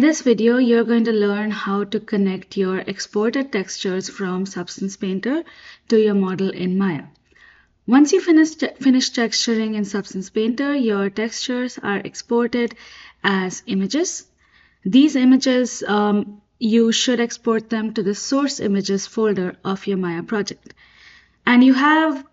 this video, you're going to learn how to connect your exported textures from Substance Painter to your model in Maya. Once you finish texturing in Substance Painter, your textures are exported as images. These images, you should export them to the source images folder of your Maya project. And you have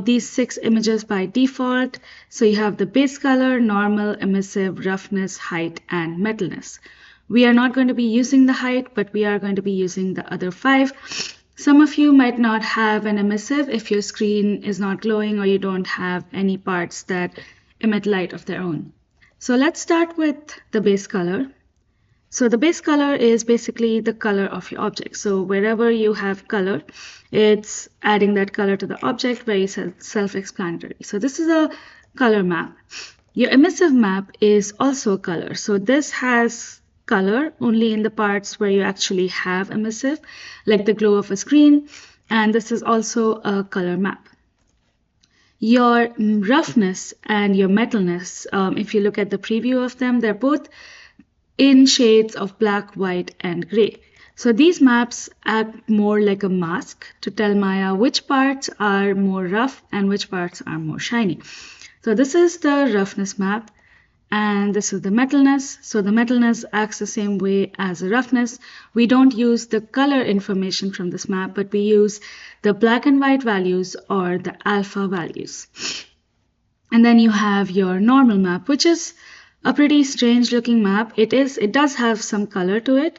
these 6 images by default. So you have the base color, normal, emissive, roughness, height, and metalness. We are not going to be using the height, but we are going to be using the other 5. Some of you might not have an emissive if your screen is not glowing or you don't have any parts that emit light of their own. So let's start with the base color. So the base color is basically the color of your object. So wherever you have color, it's adding that color to the object, very self-explanatory. So this is a color map. Your emissive map is also a color. So this has color only in the parts where you actually have emissive, like the glow of a screen. And this is also a color map. Your roughness and your metalness, if you look at the preview of them, they're both in shades of black, white, and gray. So these maps act more like a mask to tell Maya which parts are more rough and which parts are more shiny. So this is the roughness map, and this is the metalness. So the metalness acts the same way as the roughness. We don't use the color information from this map, but we use the black and white values or the alpha values. And then you have your normal map, which is a pretty strange looking map. It does have some color to it.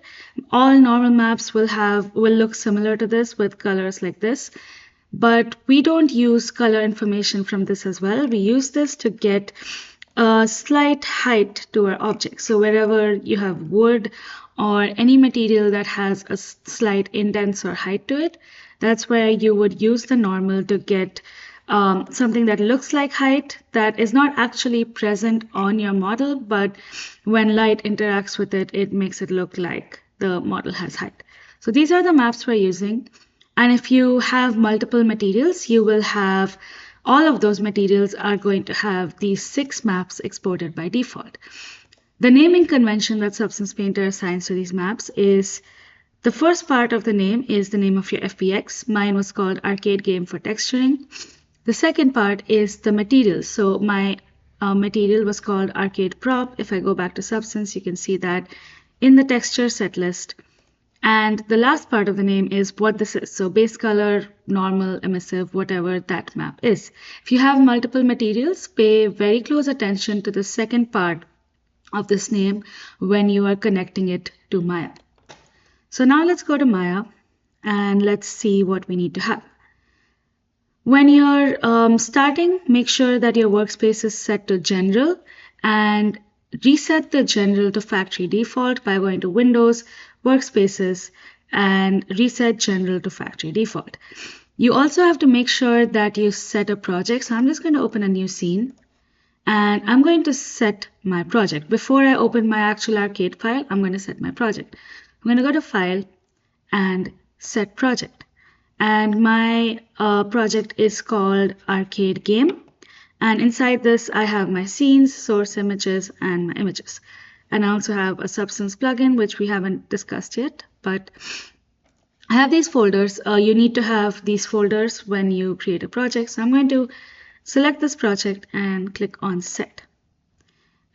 All normal maps will look similar to this with colors like this, but we don't use color information from this as well. We use this to get a slight height to our object. So wherever you have wood or any material that has a slight indents or height to it, that's where you would use the normal to get something that looks like height that is not actually present on your model, but when light interacts with it, it makes it look like the model has height. So these are the maps we're using. And if you have multiple materials, you will have all of those materials are going to have these 6 maps exported by default. The naming convention that Substance Painter assigns to these maps is the first part of the name is the name of your FBX. Mine was called Arcade Game for Texturing. The second part is the material. So my material was called Arcade Prop. If I go back to Substance, you can see that in the texture set list. And the last part of the name is what this is. So base color, normal, emissive, whatever that map is. If you have multiple materials, pay very close attention to the second part of this name when you are connecting it to Maya. So now let's go to Maya and let's see what we need to have. When you're starting, make sure that your workspace is set to general and reset the general to factory default by going to Windows, Workspaces, and reset general to factory default. You also have to make sure that you set a project. So I'm just going to open a new scene and I'm going to set my project. Before I open my actual arcade file, I'm going to set my project. I'm going to go to File and Set Project. And my project is called Arcade Game. And inside this, I have my scenes, source images, and my images. And I also have a Substance plugin, which we haven't discussed yet. But I have these folders. You need to have these folders when you create a project. So I'm going to select this project and click on Set.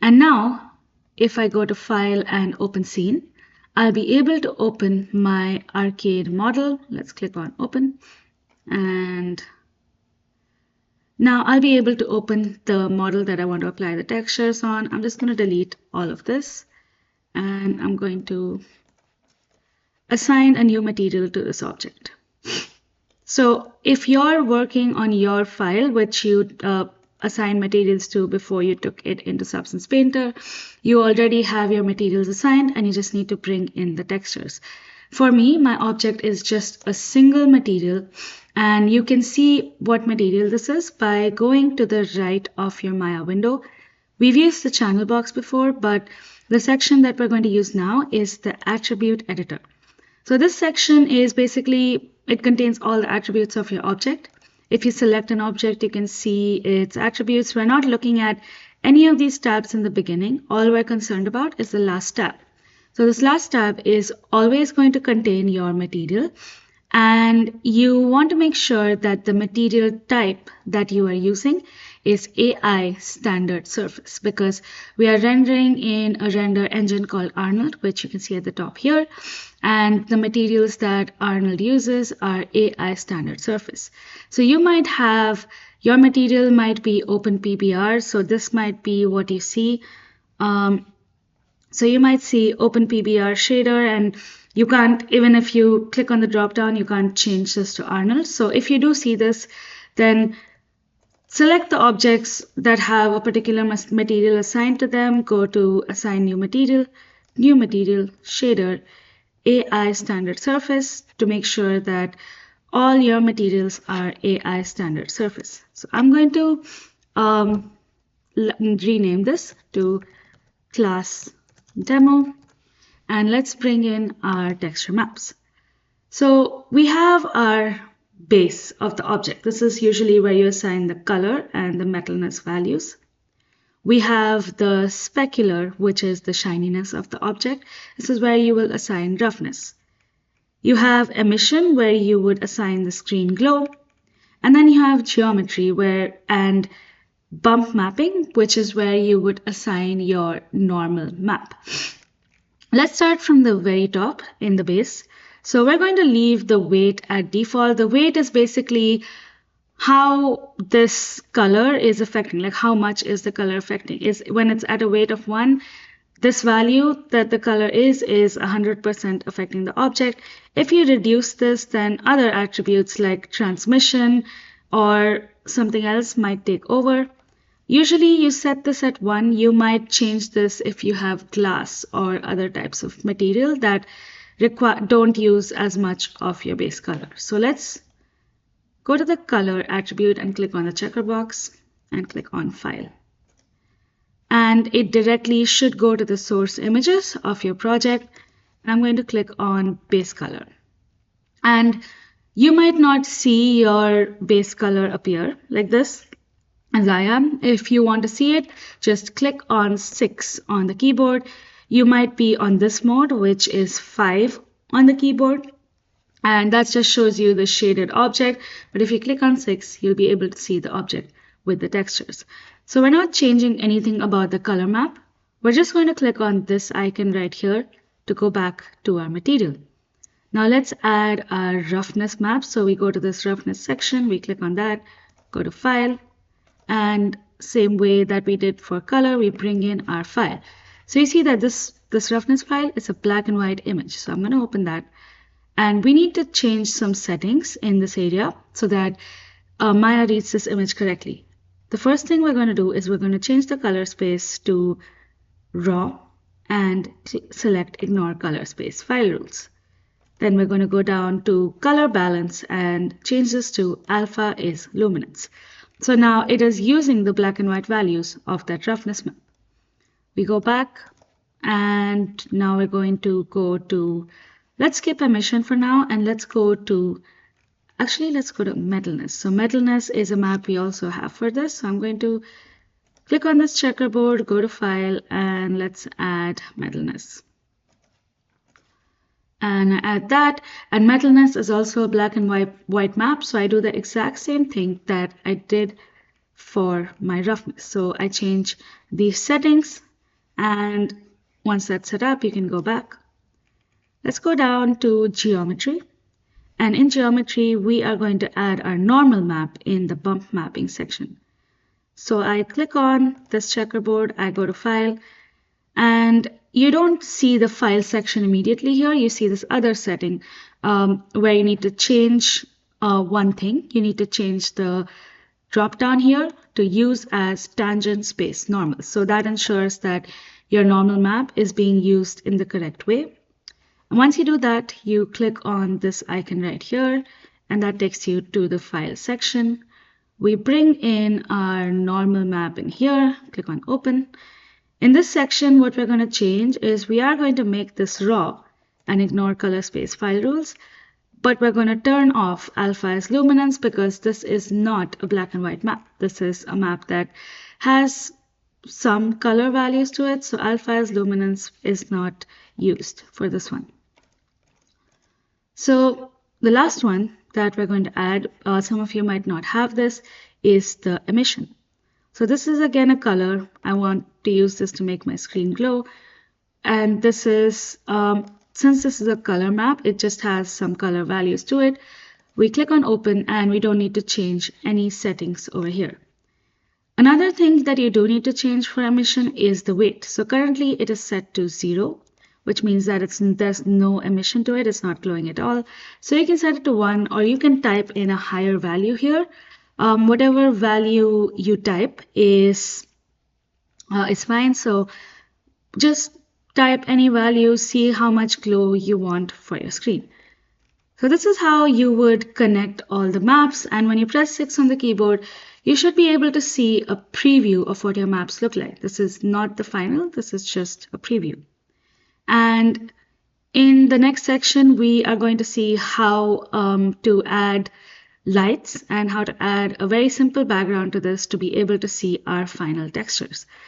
And now, if I go to File and Open Scene, I'll be able to open my arcade model. Let's click on Open. And now I'll be able to open the model that I want to apply the textures on. I'm just going to delete all of this. And I'm going to assign a new material to this object. So if you're working on your file, which you assign materials to before you took it into Substance Painter, you already have your materials assigned and you just need to bring in the textures. For me, my object is just a single material, and you can see what material this is by going to the right of your Maya window. We've used the channel box before, but the section that we're going to use now is the attribute editor. So this section is basically, it contains all the attributes of your object. If you select an object, you can see its attributes. We're not looking at any of these tabs in the beginning. All we're concerned about is the last tab. So this last tab is always going to contain your material, and you want to make sure that the material type that you are using is AI standard surface, because we are rendering in a render engine called Arnold, which you can see at the top here, and the materials that Arnold uses are AI standard surface. So you might have, your material might be OpenPBR, so this might be what you see. So you might see OpenPBR shader, and you can't, even if you click on the drop down, you can't change this to Arnold. So if you do see this, then select the objects that have a particular material assigned to them, go to Assign New Material, Shader, AI Standard Surface, to make sure that all your materials are AI Standard Surface. So I'm going to rename this to Class Demo, and let's bring in our texture maps. So we have our base of the object. This is usually where you assign the color and the metalness values. We have the specular, which is the shininess of the object. This is where you will assign roughness. You have emission, where you would assign the screen glow. And then you have geometry and bump mapping, which is where you would assign your normal map. Let's start from the very top in the base. So we're going to leave the weight at default. The weight is basically how this color is affecting, like how much is the color affecting. Is when it's at a weight of 1, this value that the color is 100% affecting the object. If you reduce this, then other attributes like transmission or something else might take over. Usually you set this at 1. You might change this if you have glass or other types of material that don't use as much of your base color. So let's go to the color attribute and click on the checker box and click on File. And it directly should go to the source images of your project. And I'm going to click on base color. And you might not see your base color appear like this, as I am. If you want to see it, just click on 6 on the keyboard. You might be on this mode, which is 5 on the keyboard, and that just shows you the shaded object. But if you click on 6, you'll be able to see the object with the textures. So we're not changing anything about the color map. We're just going to click on this icon right here to go back to our material. Now let's add our roughness map. So we go to this roughness section, we click on that, go to File, and same way that we did for color, we bring in our file. So you see that this roughness file is a black and white image. So I'm going to open that, and we need to change some settings in this area so that Maya reads this image correctly. The first thing we're going to do is we're going to change the color space to raw and select Ignore Color Space File Rules. Then we're going to go down to color balance and change this to alpha is luminance. So now it is using the black and white values of that roughness map. We go back, and now we're going to go to, let's skip emission for now, and let's go to metalness. So metalness is a map we also have for this. So I'm going to click on this checkerboard, go to File, and let's add metalness. And I add that, and metalness is also a black and white map, so I do the exact same thing that I did for my roughness. So I change these settings, and once that's set up, you can go back. Let's go down to geometry, and in geometry we are going to add our normal map in the bump mapping section. So I click on this checkerboard, I go to File, and you don't see the file section immediately here. You see this other setting where you need to change one thing. You need to change the drop down here to use as tangent space normal. So that ensures that your normal map is being used in the correct way. And once you do that, you click on this icon right here, and that takes you to the file section. We bring in our normal map in here, click on Open. In this section, what we're going to change is we are going to make this raw and ignore color space file rules, but we're going to turn off alpha as luminance because this is not a black and white map. This is a map that has some color values to it, so alpha as luminance is not used for this one. So the last one that we're going to add, some of you might not have this, is the emission. So this is again a color. I want to use this to make my screen glow. And this is, since this is a color map, it just has some color values to it. We click on open and we don't need to change any settings over here. Another thing that you do need to change for emission is the weight. So currently it is set to 0, which means that there's no emission to it. It's not glowing at all. So you can set it to 1, or you can type in a higher value here. Whatever value you type is fine. So just type any value, see how much glow you want for your screen. So this is how you would connect all the maps, and when you press 6 on the keyboard, you should be able to see a preview of what your maps look like. This is not the final, this is just a preview. And in the next section, we are going to see how to add lights and how to add a very simple background to this to be able to see our final textures.